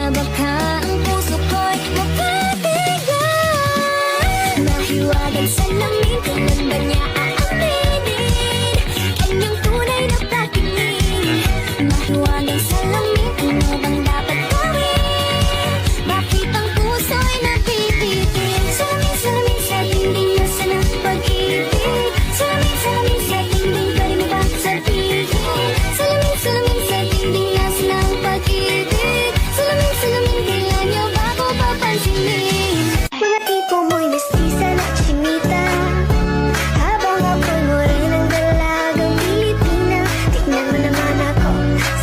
na baka ang puso ko'y mapapiglan. Mahiwagang salamin, kailan ba niya aaminin ang iyong tunay na pagtingin? Mahiwagang salamin, ano bang dapat gawin? Bakit ang puso'y napipitin? Salamin, salamin sa dingding, nasaan ang pag-ibig? Salamin, salamin sa dingding, pwede mo ba sabihin? Salamin, salamin sa dingding, nasaan ang pag-ibig? Salamin, salamin, kailan niyo ba ako papansinin? Mga tipo mo'y mestiza na chinita, habang ako'y morenang dalagang Pilipina. Tignan mo naman ako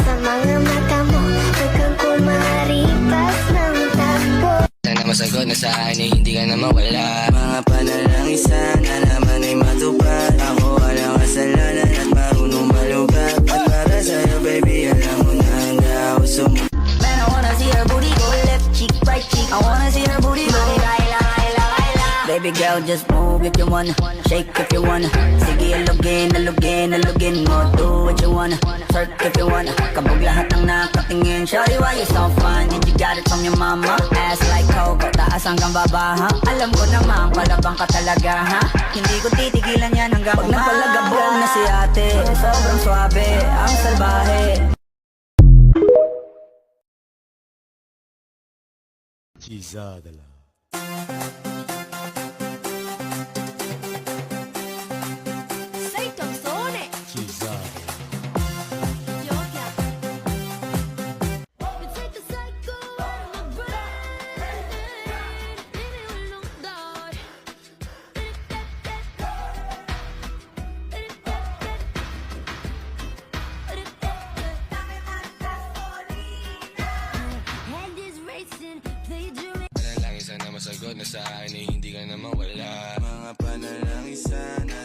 sa mga mata mo, huwag kang kumaripas ng takbo. Sana masagot na sa akin eh, hindi ka na mawala. Mga panalangin sana naman ay matupad. Ako walang kasalanan at marunong malugat. At para sa'yo baby, alam mo na handa ako sumunod. Man, I wanna see her booty go left cheek, right cheek. I wanna see her booty go laila, laila, laila. Baby girl, just move if you wanna, shake if you wanna. Sige, alugin, alugin, alugin mo. Do what you wanna, twerk if you wanna. Kabog lahat ng nakatingin. Shawty, why you so fine? Did you got it from your mama? Ass like Coco, taas hanggang baba, ha? Alam ko naman, palabang ka talaga, ha? Hindi ko titigilan yan hanggang pag nagpalagabog na si ate. Sobrang swabe, ang salbahe. Chisagala. Sei canzone! Chisagala. Giochia! Mi sei tu psycho, my brain. Baby, we don't die. Head is racing, daydreaming. Panalangin sana masagot na sa akin eh, hindi ka na mawala. Mga panalangin sana